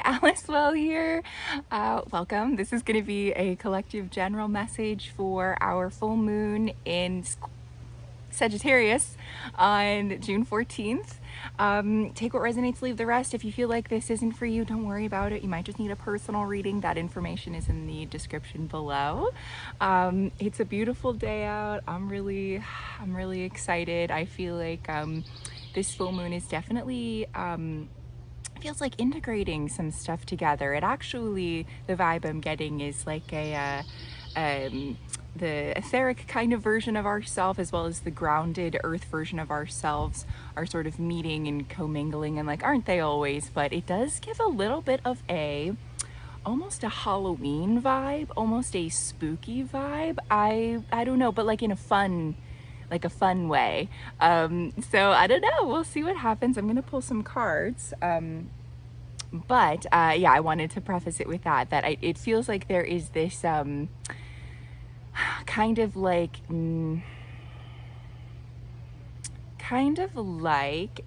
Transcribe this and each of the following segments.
Alice Well here. Welcome. This is going to be a collective general message for our full moon in Sagittarius on June 14th. Take what resonates, leave the rest. If you feel like this isn't for you, don't worry about it. You might just need a personal reading. That information is in the description below. It's a beautiful day out. I'm really excited. I feel like this full moon is definitely feels like integrating some stuff together. It actually, the vibe I'm getting is like the etheric kind of version of ourselves, as well as the grounded earth version of ourselves, are sort of meeting and commingling, and like, aren't they always? But it does give a little bit of almost a Halloween vibe, almost a spooky vibe. I don't know, but like in a fun way. So I don't know, we'll see what happens. I'm gonna pull some cards. But yeah, I wanted to preface it with that it feels like there is this kind of like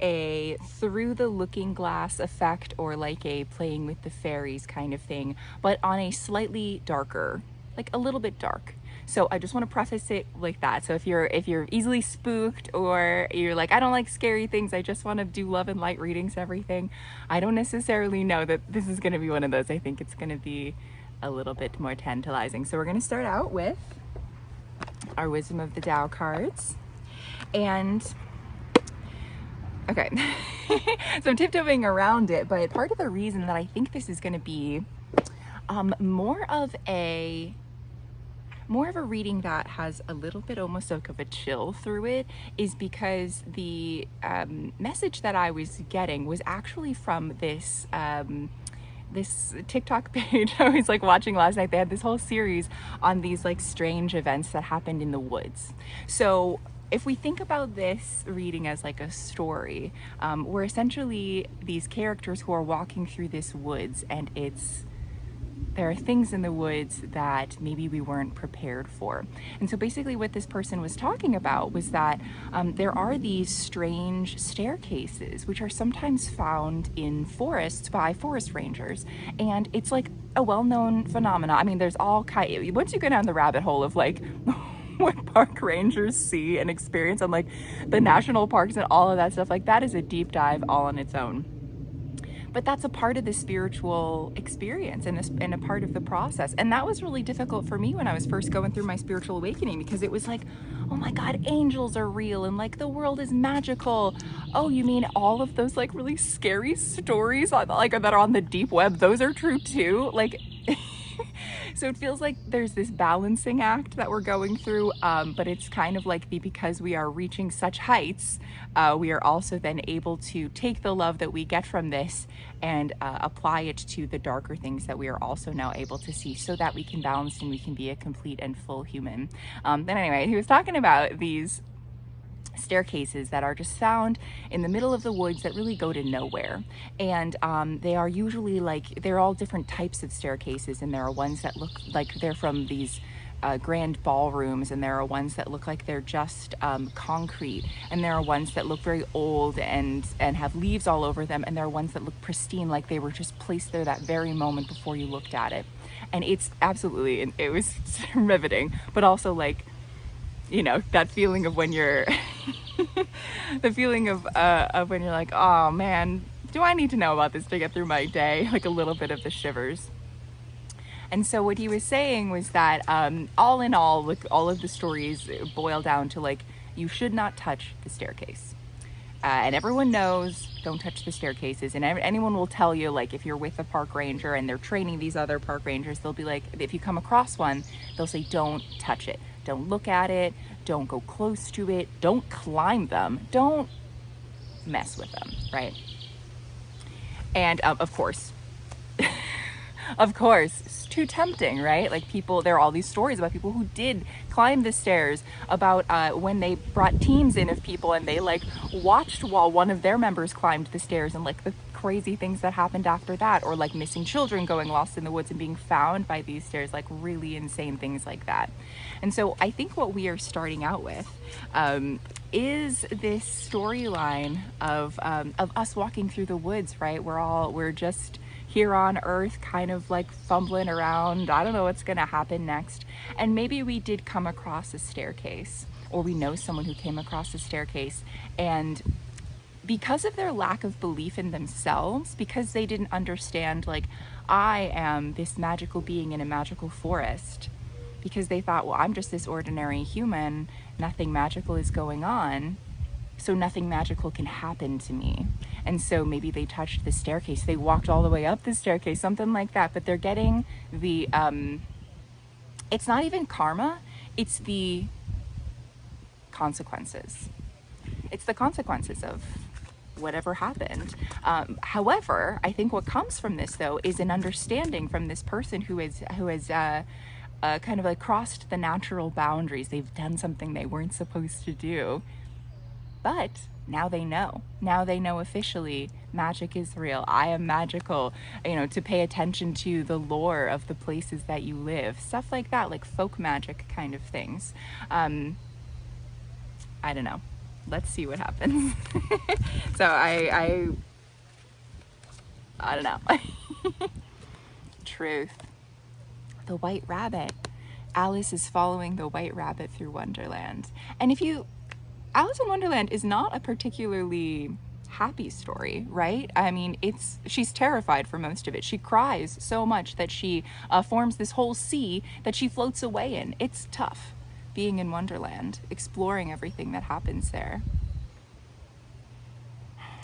a through the looking glass effect, or like a playing with the fairies kind of thing, but on a slightly darker, like a little bit dark. So I just want to preface it like that. So if you're easily spooked, or you're like, I don't like scary things, I just want to do love and light readings, everything, I don't necessarily know that this is going to be one of those. I think it's going to be a little bit more tantalizing. So we're going to start out with our Wisdom of the Tao cards. And okay, so I'm tiptoeing around it, but part of the reason that I think this is going to be more of a reading that has a little bit almost like of a chill through it is because the message that I was getting was actually from this this TikTok page I was like watching last night. They had this whole series on these like strange events that happened in the woods. So if we think about this reading as like a story, we're essentially these characters who are walking through this woods, and there are things in the woods that maybe we weren't prepared for. And so basically what this person was talking about was that there are these strange staircases which are sometimes found in forests by forest rangers. And it's like a well-known phenomenon. I mean, there's all kind, once you go down the rabbit hole of like what park rangers see and experience on like the national parks and all of that stuff, like that is a deep dive all on its own. But that's a part of the spiritual experience and a part of the process. And that was really difficult for me when I was first going through my spiritual awakening, because it was like, oh my God, angels are real, and like the world is magical. Oh, you mean all of those like really scary stories that are on the deep web, those are true too? Like, so it feels like there's this balancing act that we're going through, but it's kind of like because we are reaching such heights, we are also then able to take the love that we get from this and apply it to the darker things that we are also now able to see, so that we can balance and we can be a complete and full human. But anyway, he was talking about these staircases that are just found in the middle of the woods that really go to nowhere. And they are usually like, they're all different types of staircases, and there are ones that look like they're from these grand ballrooms, and there are ones that look like they're just concrete, and there are ones that look very old and have leaves all over them, and there are ones that look pristine, like they were just placed there that very moment before you looked at it. And it's absolutely, it was riveting, but also like, you know, that feeling of when you're the feeling of when you're like, oh man, do I need to know about this to get through my day? Like a little bit of the shivers. And so what he was saying was that all in all, like all of the stories boil down to like, you should not touch the staircase. And everyone knows, don't touch the staircases. And anyone will tell you, like if you're with a park ranger and they're training these other park rangers, they'll be like, if you come across one, they'll say, don't touch it. Don't look at it. Don't go close to it. Don't climb them. Don't mess with them, right? And of course, it's too tempting, right? Like people, there are all these stories about people who did climb the stairs, about when they brought teams in of people and they like watched while one of their members climbed the stairs, and like the crazy things that happened after that, or like missing children going lost in the woods and being found by these stairs, like really insane things like that. And so I think what we are starting out with is this storyline of us walking through the woods, right? We're just here on Earth, kind of like fumbling around. I don't know what's gonna happen next. And maybe we did come across a staircase, or we know someone who came across a staircase, and because of their lack of belief in themselves, because they didn't understand, like, I am this magical being in a magical forest, because they thought, well, I'm just this ordinary human, nothing magical is going on, so nothing magical can happen to me. And so maybe they touched the staircase, they walked all the way up the staircase, something like that, but they're getting the, it's not even karma, it's the consequences. It's the consequences of whatever happened. However, I think what comes from this, though, is an understanding from this person who has kind of like crossed the natural boundaries. They've done something they weren't supposed to do, but now they know. Now they know officially magic is real. I am magical. You know, to pay attention to the lore of the places that you live, stuff like that, like folk magic kind of things. I don't know. Let's see what happens. So I don't know. Truth. The White Rabbit. Alice is following the White Rabbit through Wonderland. And Alice in Wonderland is not a particularly happy story, right? I mean, she's terrified for most of it. She cries so much that she forms this whole sea that she floats away in. It's tough being in Wonderland, exploring everything that happens there.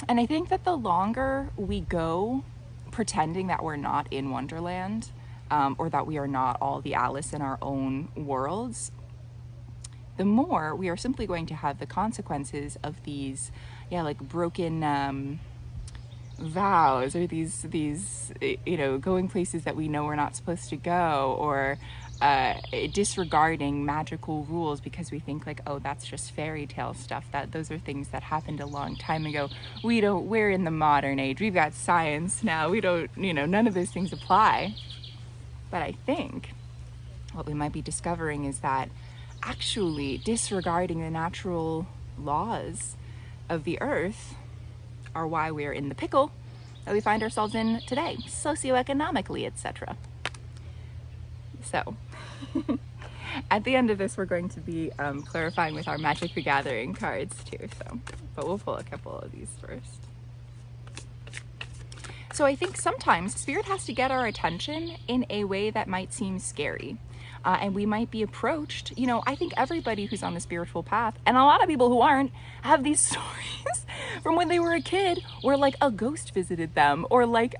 And I think that the longer we go pretending that we're not in Wonderland, or that we are not all the Alice in our own worlds, the more we are simply going to have the consequences of these, like broken vows, or these you know, going places that we know we're not supposed to go, or disregarding magical rules because we think like, oh, that's just fairy tale stuff, that those are things that happened a long time ago. We're in the modern age, we've got science now, we don't, you know, none of those things apply. But I think what we might be discovering is that actually disregarding the natural laws of the earth are why we're in the pickle that we find ourselves in today, socioeconomically, etc. So at the end of this, we're going to be clarifying with our Magic the Gathering cards too, but we'll pull a couple of these first. So I think sometimes Spirit has to get our attention in a way that might seem scary. And we might be approached, you know, I think everybody who's on the spiritual path, and a lot of people who aren't, have these stories from when they were a kid, where like a ghost visited them, or like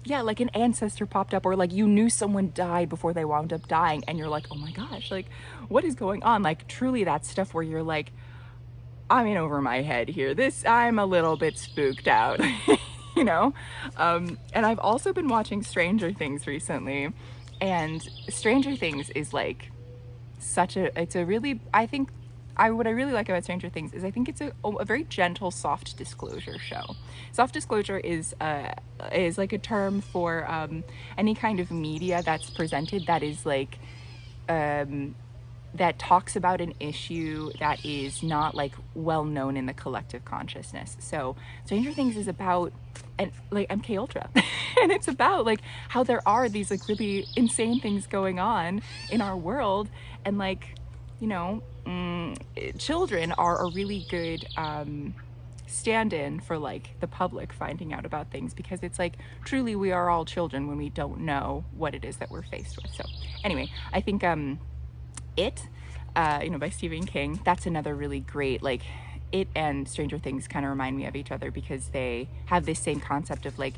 like an ancestor popped up, or like you knew someone died before they wound up dying, and you're like, oh my gosh, like what is going on? Like truly that stuff where you're like, I'm in over my head here. I'm a little bit spooked out, you know? And I've also been watching Stranger Things recently, and Stranger Things is like it's a really, I think, what I really like about Stranger Things is I think it's a very gentle, soft disclosure show. Soft disclosure is like a term for any kind of media that's presented that is like, that talks about an issue that is not like well known in the collective consciousness. So Stranger Things is about, and like MK Ultra, and it's about like how there are these like really insane things going on in our world, and like, you know, children are a really good stand-in for like the public finding out about things, because it's like truly we are all children when we don't know what it is that we're faced with. So anyway, I think It, you know, by Stephen King, that's another really great, like, It and Stranger Things kind of remind me of each other, because they have this same concept of like,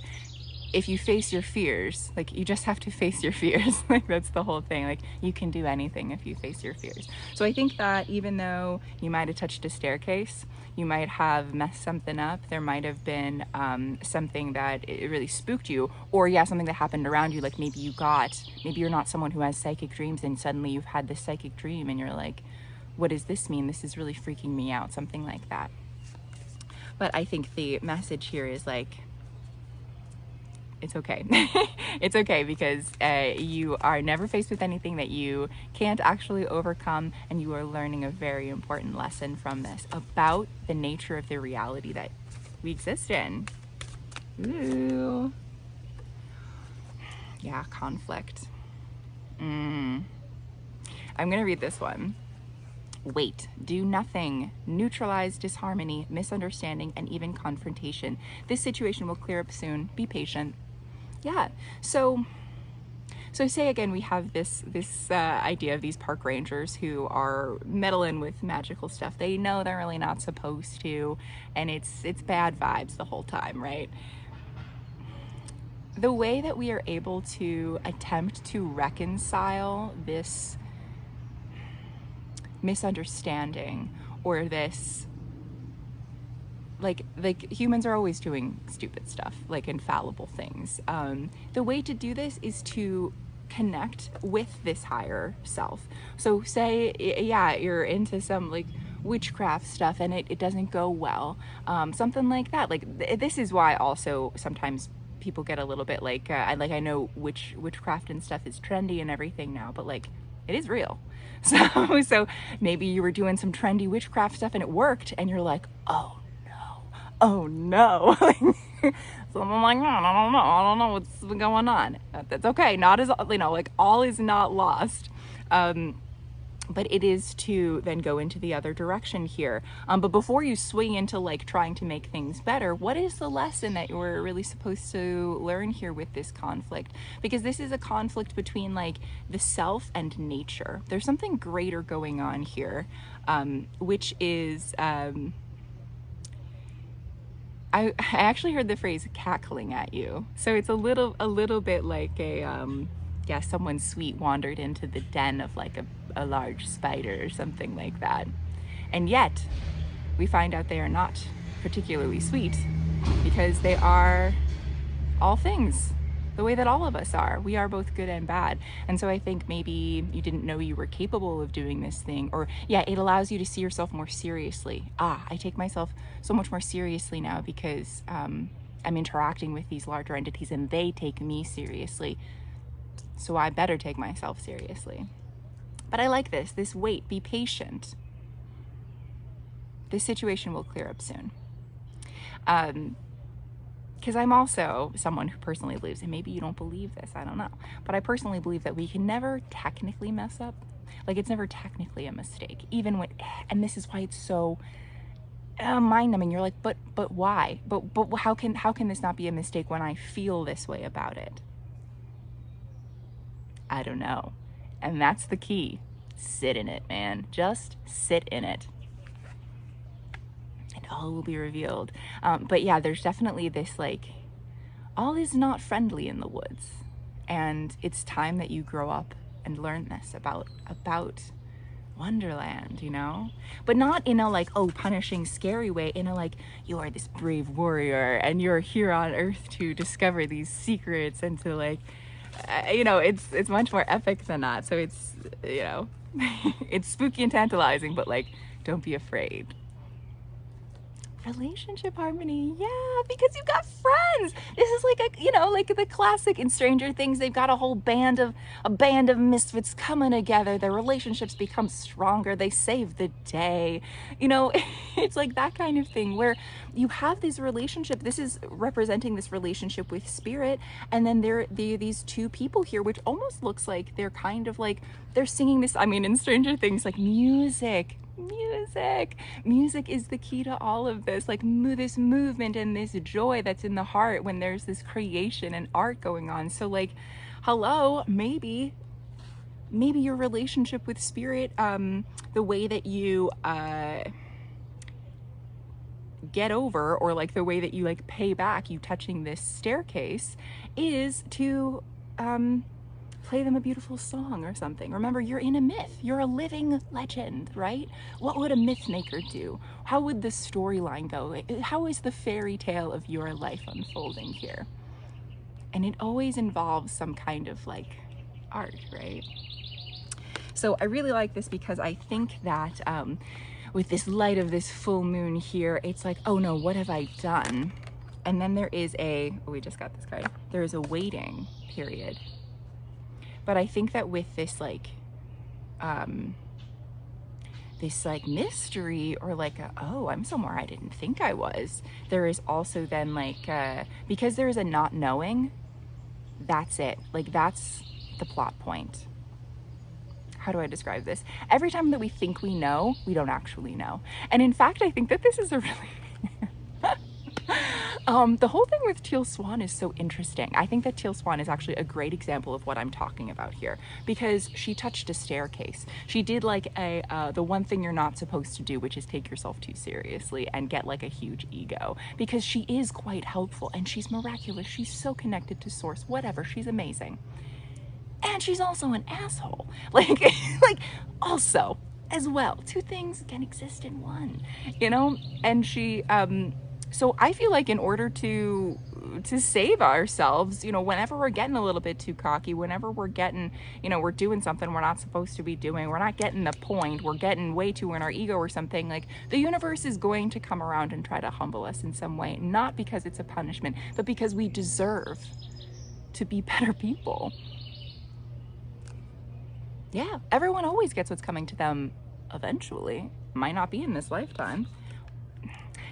if you face your fears, like you just have to face your fears. Like that's the whole thing. Like you can do anything if you face your fears. So I think that even though you might have touched a staircase, you might have messed something up, there might have been something that it really spooked you, or something that happened around you. Like maybe you're not someone who has psychic dreams, and suddenly you've had this psychic dream and you're like, what does this mean? This is really freaking me out, something like that. But I think the message here is like, it's okay. It's okay, because you are never faced with anything that you can't actually overcome, and you are learning a very important lesson from this about the nature of the reality that we exist in. Ooh. Yeah, conflict. I'm gonna read this one. Wait, do nothing, neutralize disharmony, misunderstanding, and even confrontation. This situation will clear up soon. Be patient. Yeah. So say again, we have this idea of these park rangers who are meddling with magical stuff. They know they're really not supposed to, and it's bad vibes the whole time, right? The way that we are able to attempt to reconcile this misunderstanding, or this, like humans are always doing stupid stuff, like infallible things. The way to do this is to connect with this higher self. So say, yeah, you're into some like witchcraft stuff and it doesn't go well, something like that. Like this is why also sometimes people get a little bit like, I know witchcraft and stuff is trendy and everything now, but like it is real. So maybe you were doing some trendy witchcraft stuff and it worked, and you're like, oh no. So I'm like, I don't know what's going on. That's okay. Not as, like all is not lost. But it is to then go into the other direction here. But before you swing into like trying to make things better, what is the lesson that you're really supposed to learn here with this conflict? Because this is a conflict between like the self and nature. There's something greater going on here, which is, I actually heard the phrase cackling at you. So it's a little bit like yeah, someone sweet wandered into the den of like a large spider or something like that. And yet we find out they are not particularly sweet, because they are all things, the way that all of us are. We are both good and bad. And so I think maybe you didn't know you were capable of doing this thing, or yeah, it allows you to see yourself more seriously. I take myself so much more seriously now because I'm interacting with these larger entities and they take me seriously. So I better take myself seriously. But I like this wait, be patient. This situation will clear up soon. Because I'm also someone who personally believes, and maybe you don't believe this, I don't know, but I personally believe that we can never technically mess up. Like it's never technically a mistake, even when, and this is why it's so mind-numbing. You're like, but why? But how can this not be a mistake when I feel this way about it? I don't know. And that's the key. Sit in it, man. Just sit in it. And all will be revealed. But yeah, there's definitely this like, all is not friendly in the woods. And it's time that you grow up and learn this about Wonderland, you know? But not in a like, oh, punishing, scary way, in a like, you are this brave warrior and you're here on Earth to discover these secrets and to like, you know, it's much more epic than that. So it's, you know, it's spooky and tantalizing, but like, don't be afraid. Relationship harmony, yeah, because you've got friends. This is like a, you know, like the classic in Stranger Things. They've got a band of misfits coming together. Their relationships become stronger. They save the day. You know, it's like that kind of thing where you have this relationship. This is representing this relationship with spirit, and then there these two people here, which almost looks like they're kind of like they're singing this. I mean, in Stranger Things, like music is the key to all of this, like this movement and this joy that's in the heart when there's this creation and art going on. So like, hello, maybe your relationship with spirit, the way that you get over, or like the way that you like pay back, you touching this staircase, is to play them a beautiful song or something. Remember, you're in a myth. You're a living legend, right? What would a myth maker do? How would the storyline go? How is the fairy tale of your life unfolding here? And it always involves some kind of like art, right? So I really like this because I think that with this light of this full moon here, it's like, oh no, what have I done? And then there is we just got this card. There is a waiting period. But I think that with this like mystery, or like oh, I'm somewhere I didn't think I was, there is also then like because there is a not knowing, that's it. Like, that's the plot point. How do I describe this? Every time that we think we know, we don't actually know. And in fact, I think that this is a really the whole thing with Teal Swan is so interesting. I think that Teal Swan is actually a great example of what I'm talking about here, because she touched a staircase. She did like the one thing you're not supposed to do, which is take yourself too seriously and get like a huge ego, because she is quite helpful and she's miraculous. She's so connected to source, whatever. She's amazing. And she's also an asshole. Like, like also as well. Two things can exist in one, you know? And she, so I feel like in order to save ourselves, you know, whenever we're getting a little bit too cocky, whenever we're getting, you know, we're doing something we're not supposed to be doing, we're not getting the point, we're getting way too in our ego or something, like the universe is going to come around and try to humble us in some way, not because it's a punishment, but because we deserve to be better people. Yeah, everyone always gets what's coming to them eventually. Might not be in this lifetime.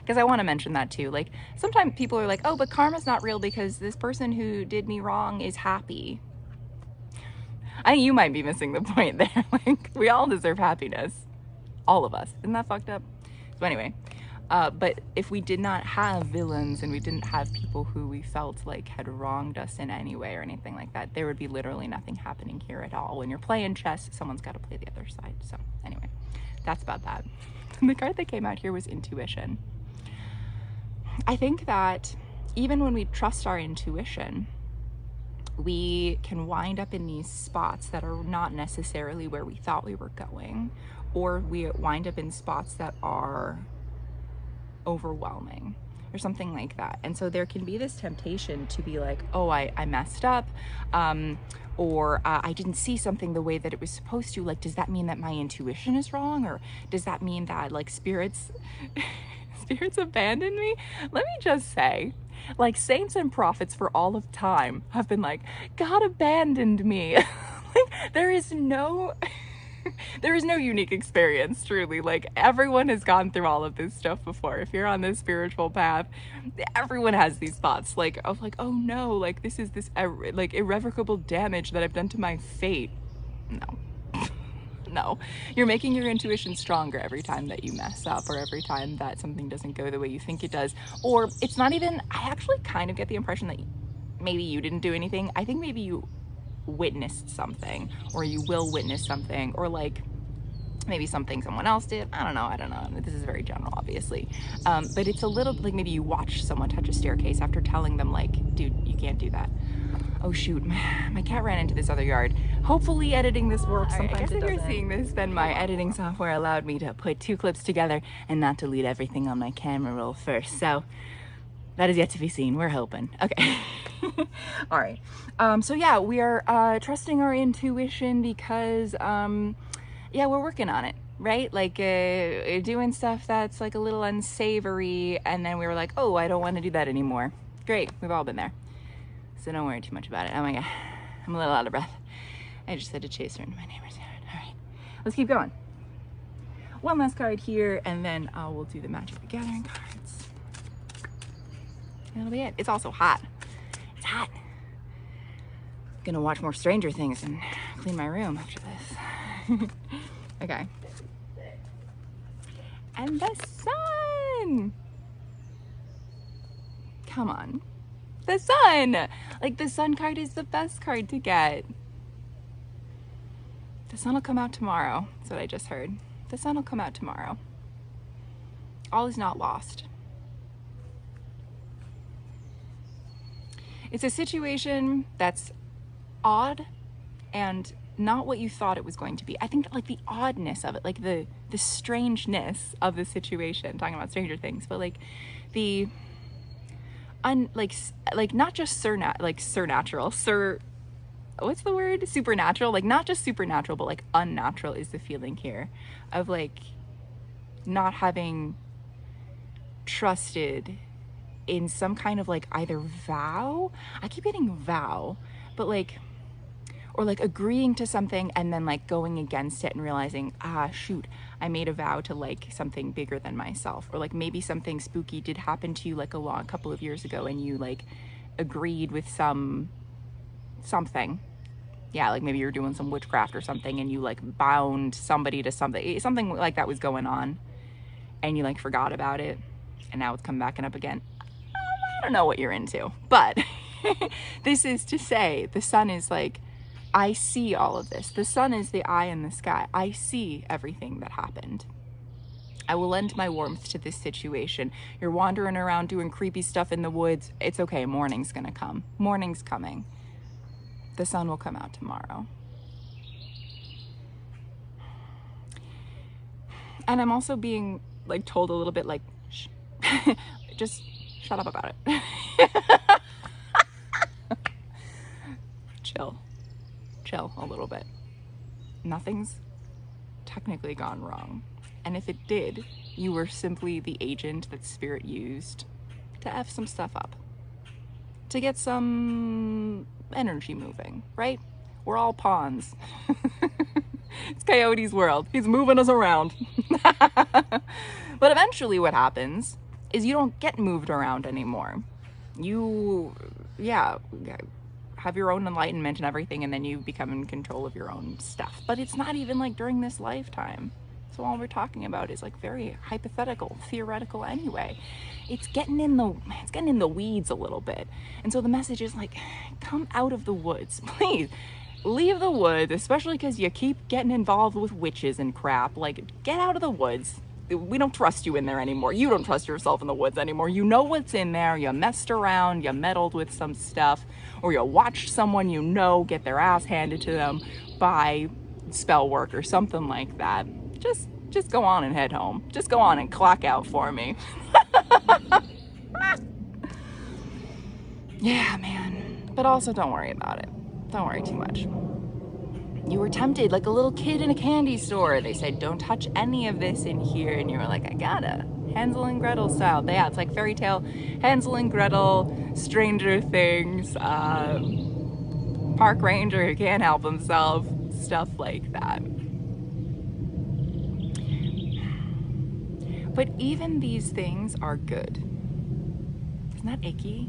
Because I want to mention that too. Like, sometimes people are like, oh, but karma's not real because this person who did me wrong is happy. I think you might be missing the point there. Like, we all deserve happiness. All of us. Isn't that fucked up? So anyway, but if we did not have villains and we didn't have people who we felt like had wronged us in any way or anything like that, there would be literally nothing happening here at all. When you're playing chess, someone's got to play the other side. So anyway, that's about that. The card that came out here was intuition. I think that even when we trust our intuition, we can wind up in these spots that are not necessarily where we thought we were going, or we wind up in spots that are overwhelming or something like that. And so there can be this temptation to be like, oh, I messed up, or I didn't see something the way that it was supposed to. Like, does that mean that my intuition is wrong? Or does that mean that like spirits abandoned me? Let me just say, like, saints and prophets for all of time have been like, God abandoned me. Like, there is no unique experience, truly. Like, everyone has gone through all of this stuff before. If you're on this spiritual path, everyone has these thoughts like, of like, oh no, like this is this like irrevocable damage that I've done to my fate. No. No, you're making your intuition stronger every time that you mess up, or every time that something doesn't go the way you think it does. Or it's not even, I actually kind of get the impression that maybe you didn't do anything. I think maybe you witnessed something, or you will witness something, or like maybe something someone else did. I don't know. This is very general, obviously. But it's a little like maybe you watch someone touch a staircase after telling them like, dude, you can't do that. Oh shoot, my cat ran into this other yard. Hopefully editing this works. Sometimes I guess if you're seeing this, then my editing software allowed me to put 2 clips together and not delete everything on my camera roll first. So that is yet to be seen. We're hoping. Okay. All right. So yeah, we are trusting our intuition because yeah, we're working on it, right? Like doing stuff that's like a little unsavory, and then we were like, oh, I don't want to do that anymore. Great. We've all been there. So don't worry too much about it. Oh my God, I'm a little out of breath. I just had to chase her into my neighbor's yard. All right, let's keep going. One last card here, and then we'll do the Magic the Gathering cards. That'll be it. It's also hot. It's hot. Gonna watch more Stranger Things and clean my room after this. Okay. And the sun. Come on. The sun! Like, the sun card is the best card to get. The sun will come out tomorrow. That's what I just heard. The sun will come out tomorrow. All is not lost. It's a situation that's odd and not what you thought it was going to be. I think like the oddness of it, like the strangeness of the situation, talking about Stranger Things, but like the like not just supernatural, what's the word? Supernatural, like not just supernatural, but like unnatural is the feeling here of like not having trusted in some kind of like either vow, I keep getting vow, but like, or like agreeing to something and then like going against it and realizing, ah, shoot, I made a vow to like something bigger than myself. Or like maybe something spooky did happen to you like a couple of years ago and you like agreed with some something. Yeah, like maybe you're doing some witchcraft or something and you like bound somebody to something like that was going on and you like forgot about it and now it's come back and up again. I don't know what you're into, but this is to say the sun is like, I see all of this. The sun is the eye in the sky. I see everything that happened. I will lend my warmth to this situation. You're wandering around doing creepy stuff in the woods. It's okay. Morning's gonna come. Morning's coming. The sun will come out tomorrow. And I'm also being like told a little bit like, shh, just shut up about it. Chill a little bit. Nothing's technically gone wrong. And if it did, you were simply the agent that spirit used to F some stuff up. To get some energy moving, right? We're all pawns. It's Coyote's world. He's moving us around. But eventually what happens is you don't get moved around anymore. You, have your own enlightenment and everything, and then you become in control of your own stuff. But it's not even like during this lifetime. So all we're talking about is like very hypothetical, theoretical anyway. It's getting in the weeds a little bit. And so the message is like, come out of the woods, please. Leave the woods, especially because you keep getting involved with witches and crap. Like, get out of the woods. We don't trust you in there anymore. You don't trust yourself in the woods anymore. You know what's in there. You messed around, you meddled with some stuff, or you watched someone you know get their ass handed to them by spell work or something like that. Just go on and head home. Just go on and clock out for me. Yeah, man. But also don't worry about it. Don't worry too much. You were tempted like a little kid in a candy store. They said, don't touch any of this in here. And you were like, I gotta. Hansel and Gretel style. But yeah, it's like fairy tale. Hansel and Gretel, Stranger Things, park ranger who can't help himself, stuff like that. But even these things are good. Isn't that icky?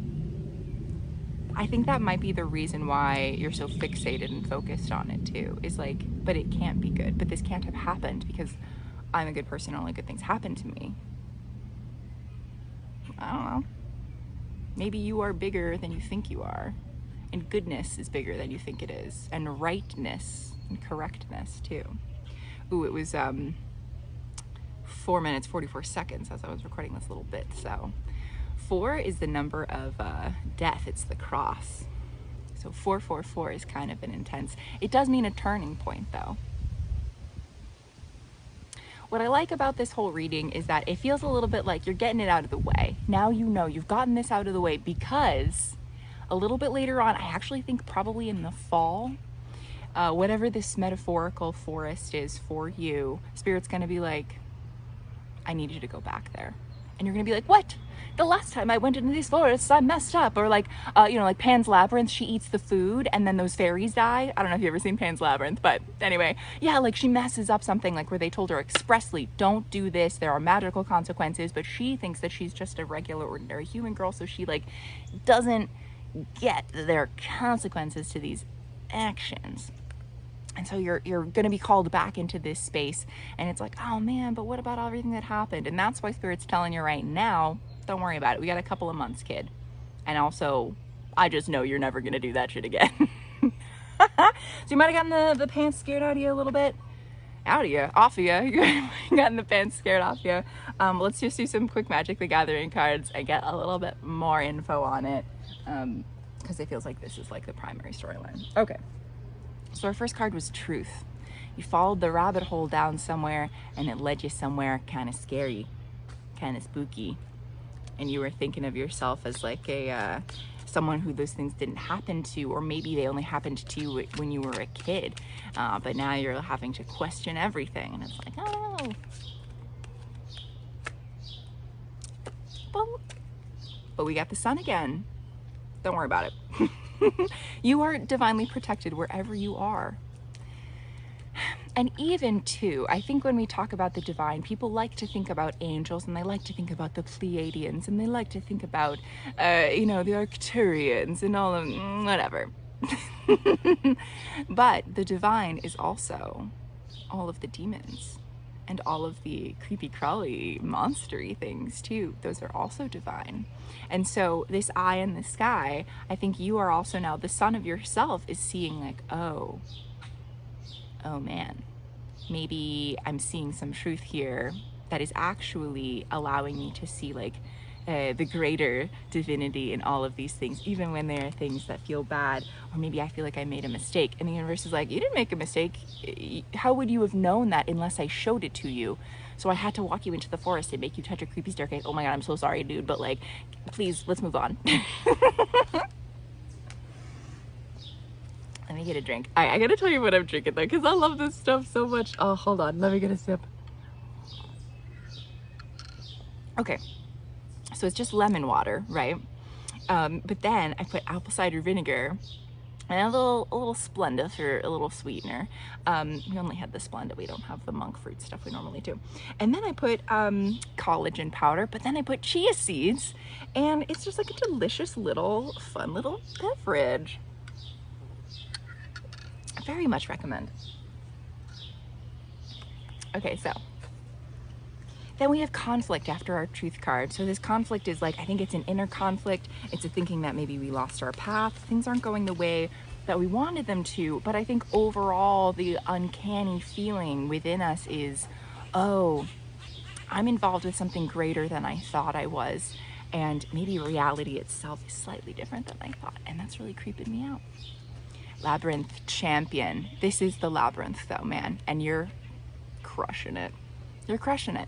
I think that might be the reason why you're so fixated and focused on it too. Is like, but it can't be good. But this can't have happened because I'm a good person and only good things happen to me. I don't know. Maybe you are bigger than you think you are. And goodness is bigger than you think it is. And rightness and correctness too. Ooh, it was 4 minutes, 44 seconds as I was recording this little bit, so. 4 is the number of death. It's the cross. So 444 is kind of an intense. It does mean a turning point though. What I like about this whole reading is that it feels a little bit like you're getting it out of the way. Now you know you've gotten this out of the way because a little bit later on, I actually think probably in the fall, whatever this metaphorical forest is for you, Spirit's gonna be like, I need you to go back there. And you're gonna be like, what? The last time I went into these forests, I messed up. Or like, like Pan's Labyrinth, she eats the food and then those fairies die. I don't know if you've ever seen Pan's Labyrinth, but anyway, yeah, like she messes up something like where they told her expressly, don't do this, there are magical consequences, but she thinks that she's just a regular, ordinary human girl, so she like doesn't get there are consequences to these actions. And so you're going to be called back into this space and it's like, oh man, but what about everything that happened? And that's why Spirit's telling you right now, don't worry about it. We got a couple of months, kid. And also, I just know you're never going to do that shit again. So you might have gotten the pants scared out of you a little bit. Off of you. You gotten the pants scared off you. Let's just do some quick Magic the Gathering cards and get a little bit more info on it. Because it feels like this is like the primary storyline. Okay. So our first card was Truth. You followed the rabbit hole down somewhere and it led you somewhere kind of scary, kind of spooky. And you were thinking of yourself as like a someone who those things didn't happen to, or maybe they only happened to you when you were a kid. But now you're having to question everything. And it's like, oh. But we got the sun again. Don't worry about it. You are divinely protected wherever you are. And even too, I think when we talk about the divine, people like to think about angels and they like to think about the Pleiadians and they like to think about, the Arcturians and all of whatever. But the divine is also all of the demons and all of the creepy crawly monstery things too. Those are also divine. And so this eye in the sky, I think you are also now, the son of yourself is seeing like, oh man, maybe I'm seeing some truth here that is actually allowing me to see like the greater divinity in all of these things, even when there are things that feel bad, or maybe I feel like I made a mistake. And the universe is like, you didn't make a mistake. How would you have known that unless I showed it to you? So I had to walk you into the forest and make you touch a creepy staircase. Oh my God, I'm so sorry, dude. But like, please, let's move on. Let me get a drink. I gotta tell you what I'm drinking though, because I love this stuff so much. Oh, hold on. Let me get a sip. Okay. So it's just lemon water, right? But then I put apple cider vinegar and a little Splenda for a little sweetener. We only had the Splenda. We don't have the monk fruit stuff we normally do. And then I put collagen powder, but then I put chia seeds, and it's just like a delicious little, fun little beverage. I very much recommend. Okay, so then we have conflict after our truth card. So this conflict is like, I think it's an inner conflict. It's a thinking that maybe we lost our path. Things aren't going the way that we wanted them to. But I think overall, the uncanny feeling within us is, oh, I'm involved with something greater than I thought I was. And maybe reality itself is slightly different than I thought. And that's really creeping me out. Labyrinth champion. This is the labyrinth though, man. And you're crushing it. You're crushing it.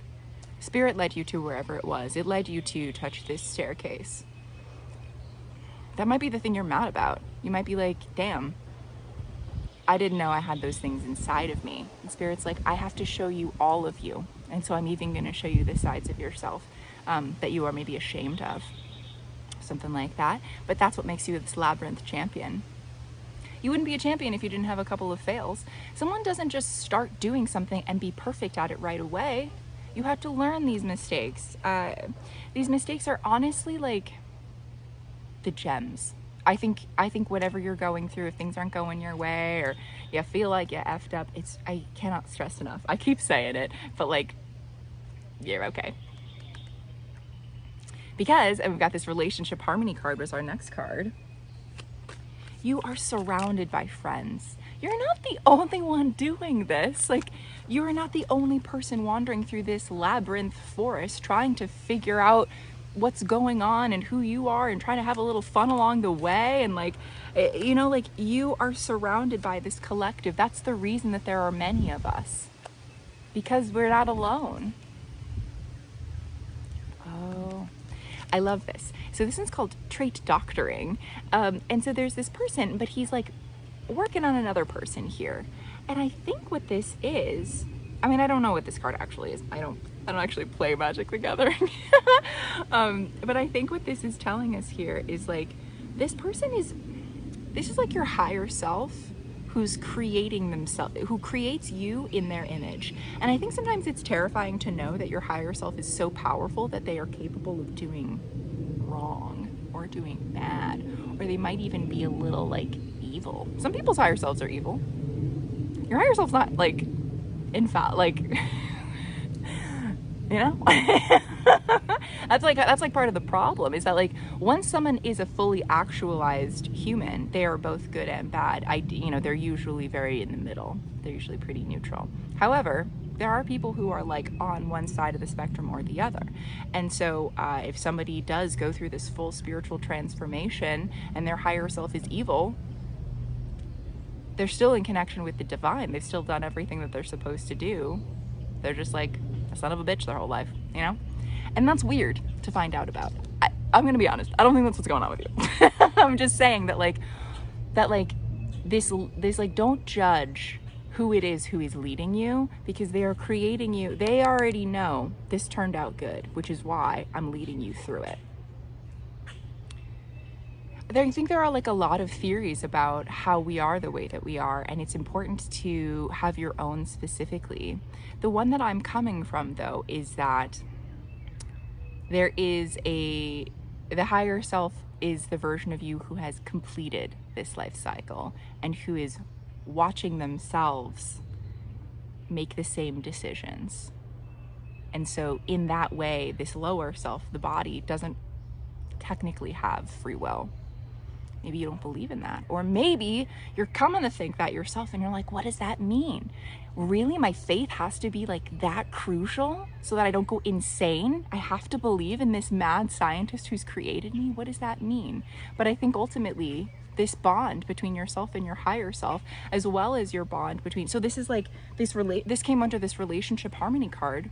Spirit led you to wherever it was. It led you to touch this staircase. That might be the thing you're mad about. You might be like, damn, I didn't know I had those things inside of me. And Spirit's like, I have to show you all of you. And so I'm even going to show you the sides of yourself that you are maybe ashamed of. Something like that. But that's what makes you this labyrinth champion. You wouldn't be a champion if you didn't have a couple of fails. Someone doesn't just start doing something and be perfect at it right away. You have to learn these mistakes. These mistakes are honestly like the gems. I think whatever you're going through, if things aren't going your way or you feel like you effed up, I cannot stress enough. I keep saying it, but like, you're okay. Because, and we've got this relationship harmony card was our next card. You are surrounded by friends. You're not the only one doing this. Like, you are not the only person wandering through this labyrinth forest trying to figure out what's going on and who you are and trying to have a little fun along the way. And like, you know, like you are surrounded by this collective. That's the reason that there are many of us, because we're not alone. Oh, I love this. So this one's called trait doctoring. And so there's this person, but he's like working on another person here. And I think what this is, I mean, I don't know what this card actually is. I don't actually play Magic the Gathering. But I think what this is telling us here is like, this is like your higher self who's creating themselves, who creates you in their image. And I think sometimes it's terrifying to know that your higher self is so powerful that they are capable of doing wrong or doing bad, or they might even be a little like evil. Some people's higher selves are evil. Your higher self's not like like you know. that's like part of the problem, is that like once someone is a fully actualized human, they are both good and bad. You know, they're usually very in the middle. They're usually pretty neutral. However, there are people who are like on one side of the spectrum or the other. And so if somebody does go through this full spiritual transformation and their higher self is evil, they're still in connection with the divine. They've still done everything that they're supposed to do. They're just like a son of a bitch their whole life, you know? And that's weird to find out about. I'm gonna be honest, I don't think that's what's going on with you. I'm just saying that this like, don't judge who it is who is leading you, because they are creating you. They already know this turned out good, which is why I'm leading you through it. I think there are like a lot of theories about how we are the way that we are, and it's important to have your own specifically. The one that I'm coming from though is that there is the higher self is the version of you who has completed this life cycle and who is watching themselves make the same decisions. And so in that way, this lower self, the body, doesn't technically have free will. Maybe you don't believe in that. Or maybe you're coming to think that yourself and you're like, what does that mean? Really? My faith has to be like that crucial so that I don't go insane? I have to believe in this mad scientist who's created me? What does that mean? But I think ultimately this bond between yourself and your higher self, as well as your bond between, so this is like this came under this relationship harmony card.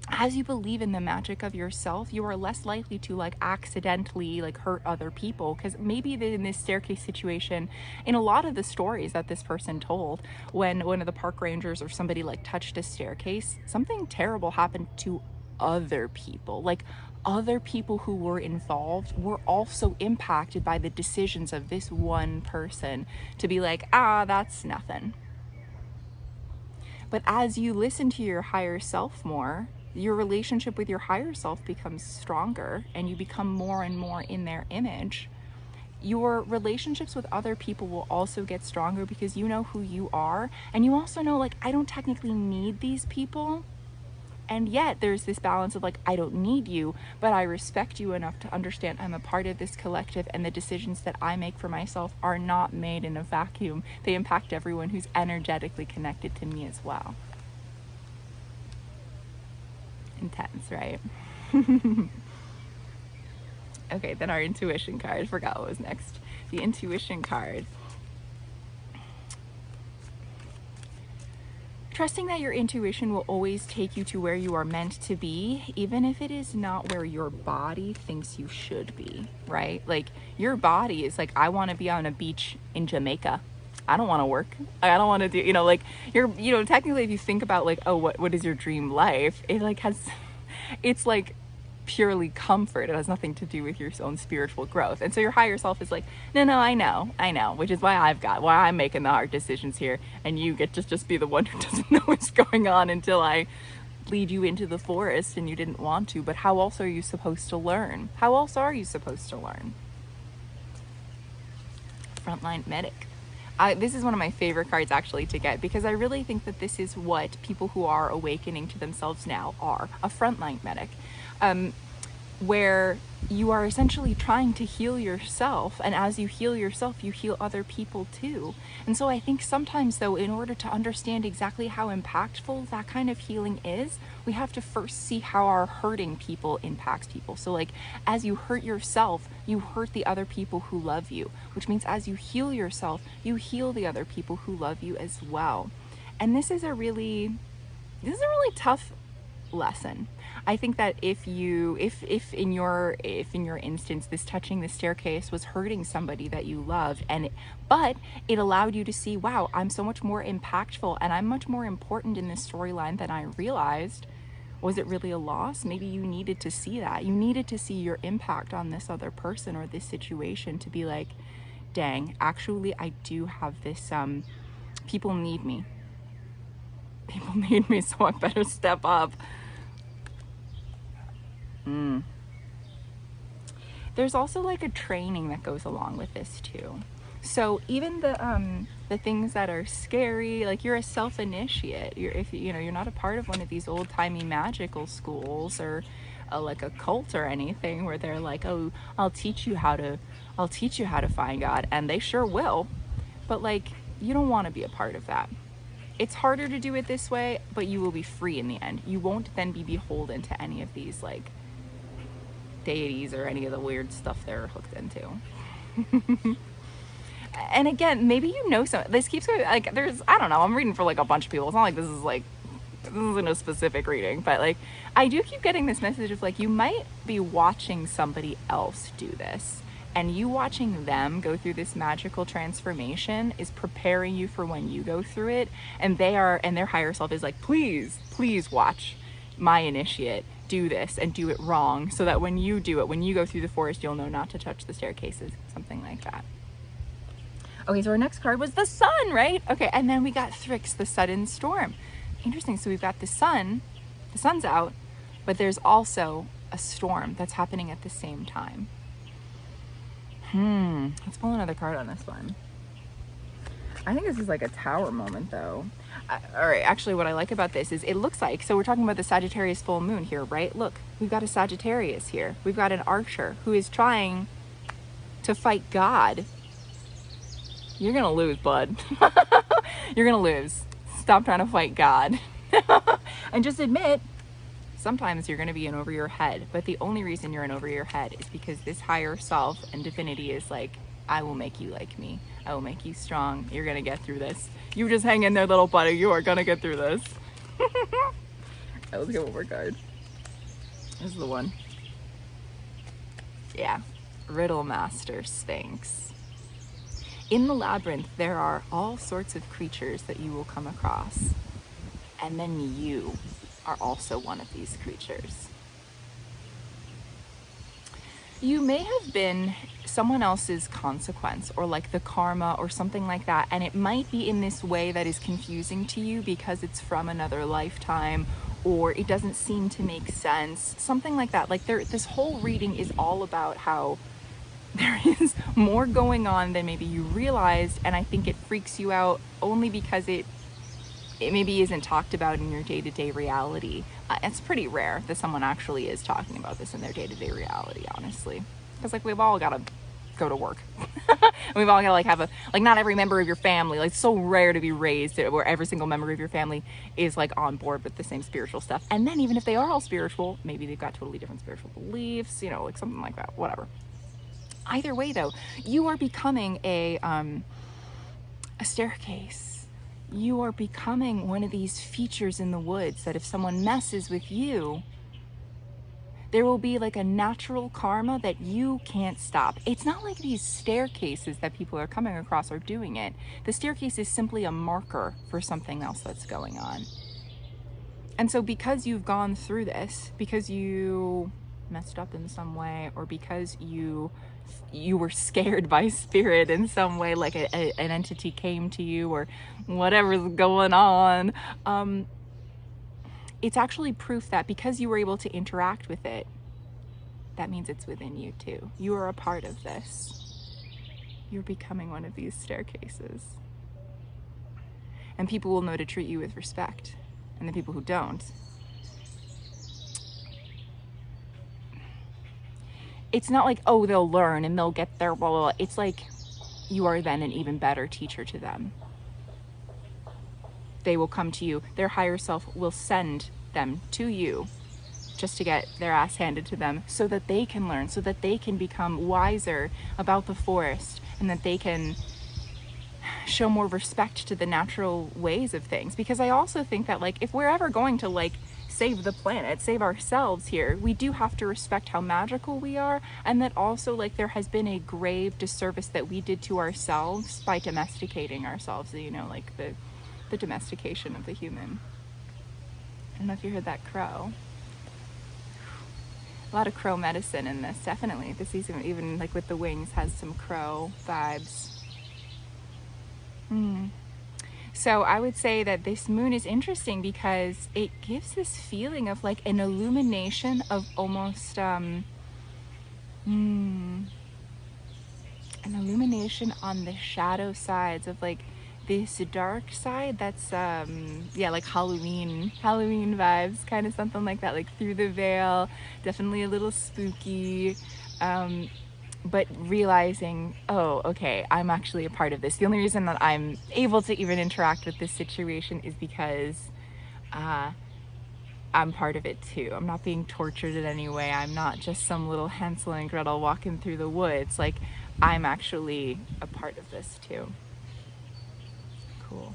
As you believe in the magic of yourself, you are less likely to like accidentally like hurt other people, because maybe in this staircase situation, in a lot of the stories that this person told, when one of the park rangers or somebody like touched a staircase, something terrible happened to other people. Like other people who were involved were also impacted by the decisions of this one person to be like, that's nothing. But as you listen to your higher self more, your relationship with your higher self becomes stronger and you become more and more in their image. Your relationships with other people will also get stronger because you know who you are, and you also know, like, I don't technically need these people, and yet there's this balance of like, I don't need you, but I respect you enough to understand I'm a part of this collective, and the decisions that I make for myself are not made in a vacuum. They impact everyone who's energetically connected to me as well. Intense, right? Okay, then our intuition card. I forgot what was next. The intuition card. Trusting that your intuition will always take you to where you are meant to be, even if it is not where your body thinks you should be, right? Like your body is like, I want to be on a beach in Jamaica. I don't want to work. I don't want to do, like technically if you think about like, oh, what is your dream life? It like it's like purely comfort. It has nothing to do with your own spiritual growth. And so your higher self is like, no, I know, which is why I'm making the hard decisions here. And you get to just be the one who doesn't know what's going on until I lead you into the forest and you didn't want to. But how else are you supposed to learn? How else are you supposed to learn? Frontline medic. This is one of my favorite cards actually to get, because I really think that this is what people who are awakening to themselves now are, a frontline medic, where you are essentially trying to heal yourself, and as you heal yourself, you heal other people too. And so I think sometimes though, in order to understand exactly how impactful that kind of healing is, we have to first see how our hurting people impacts people. So like, as you hurt yourself, you hurt the other people who love you, which means as you heal yourself, you heal the other people who love you as well. And this is a really tough lesson. I think that if in your instance, this touching the staircase was hurting somebody that you loved, but it allowed you to see, wow, I'm so much more impactful and I'm much more important in this storyline than I realized. Was it really a loss? Maybe you needed to see that. You needed to see your impact on this other person or this situation to be like, dang, actually I do have this, people need me. People need me, so I better step up. There's also like a training that goes along with this too. So even the things that are scary, like you're a self-initiate. You're not a part of one of these old-timey magical schools or like a cult or anything where they're like, oh, I'll teach you how to find God, and they sure will. But like, you don't want to be a part of that. It's harder to do it this way, but you will be free in the end. You won't then be beholden to any of these like deities or any of the weird stuff they're hooked into. And again, maybe this keeps going, like I don't know, I'm reading for like a bunch of people. It's not like this isn't a specific reading, but like I do keep getting this message of like, you might be watching somebody else do this, and you watching them go through this magical transformation is preparing you for when you go through it. And their higher self is like, please watch my initiate do this and do it wrong, so that when you do it, when you go through the forest, you'll know not to touch the staircases, something like that. Okay, so our next card was the sun, right? Okay, and then we got Thrix, the sudden storm. Interesting, so we've got the sun's out, but there's also a storm that's happening at the same time. Let's pull another card on this one. I think this is like a tower moment though. All right, actually what I like about this is it looks like, so we're talking about the Sagittarius full moon here, right? Look, we've got a Sagittarius here. We've got an archer who is trying to fight God. You're gonna lose, bud. You're gonna lose. Stop trying to fight God. And just admit, sometimes you're gonna be in over your head, but the only reason you're in over your head is because this higher self and divinity is like, I will make you like me. I will make you strong. You're gonna get through this. You just hang in there, little buddy. You are gonna get through this. Let's get one more card. This is the one. Yeah. Riddle Master Sphinx. In the labyrinth, there are all sorts of creatures that you will come across. And then you are also one of these creatures. You may have been someone else's consequence or like the karma or something like that, and it might be in this way that is confusing to you because it's from another lifetime or it doesn't seem to make sense, something like that. Like this whole reading is all about how there is more going on than maybe you realized, and I think it freaks you out only because it maybe isn't talked about in your day-to-day reality. It's pretty rare that someone actually is talking about this in their day-to-day reality, honestly. Because like we've all got to go to work. We've all got to like have a, like not every member of your family, like it's so rare to be raised where every single member of your family is like on board with the same spiritual stuff. And then even if they are all spiritual, maybe they've got totally different spiritual beliefs, you know, like something like that, whatever. Either way though, you are becoming a staircase. You are becoming one of these features in the woods that if someone messes with you, there will be like a natural karma that you can't stop. It's not like these staircases that people are coming across are doing it. The staircase is simply a marker for something else that's going on. And so because you've gone through this, because you messed up in some way, or because you were scared by spirit in some way, like an entity came to you or whatever's going on, it's actually proof that because you were able to interact with it, that means it's within you too. You are a part of this. You're becoming one of these staircases. And people will know to treat you with respect. And the people who don't, it's not like, oh, they'll learn and they'll get their blah, blah, blah. It's like you are then an even better teacher to them. They will come to you. Their higher self will send them to you just to get their ass handed to them so that they can learn, so that they can become wiser about the forest, and that they can show more respect to the natural ways of things. Because I also think that like if we're ever going to like save the planet, save ourselves here, we do have to respect how magical we are, and that also like there has been a grave disservice that we did to ourselves by domesticating ourselves, you know, like the domestication of the human. I don't know if you heard that crow. A lot of crow medicine in this, definitely. This season, even like with the wings, has some crow vibes. So I would say that this moon is interesting because it gives this feeling of like an illumination of almost an illumination on the shadow sides of like this dark side that's yeah, like Halloween vibes, kind of something like that, like through the veil, definitely a little spooky, but realizing, oh, okay, I'm actually a part of this. The only reason that I'm able to even interact with this situation is because I'm part of it too. I'm not being tortured in any way. I'm not just some little Hansel and Gretel walking through the woods. Like, I'm actually a part of this too. Cool.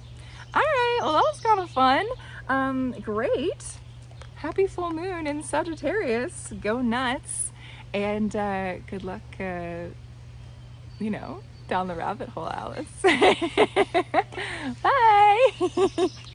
All right, well, that was kind of fun. Great. Happy full moon in Sagittarius. Go nuts. And good luck, you know, down the rabbit hole, Alice. Bye.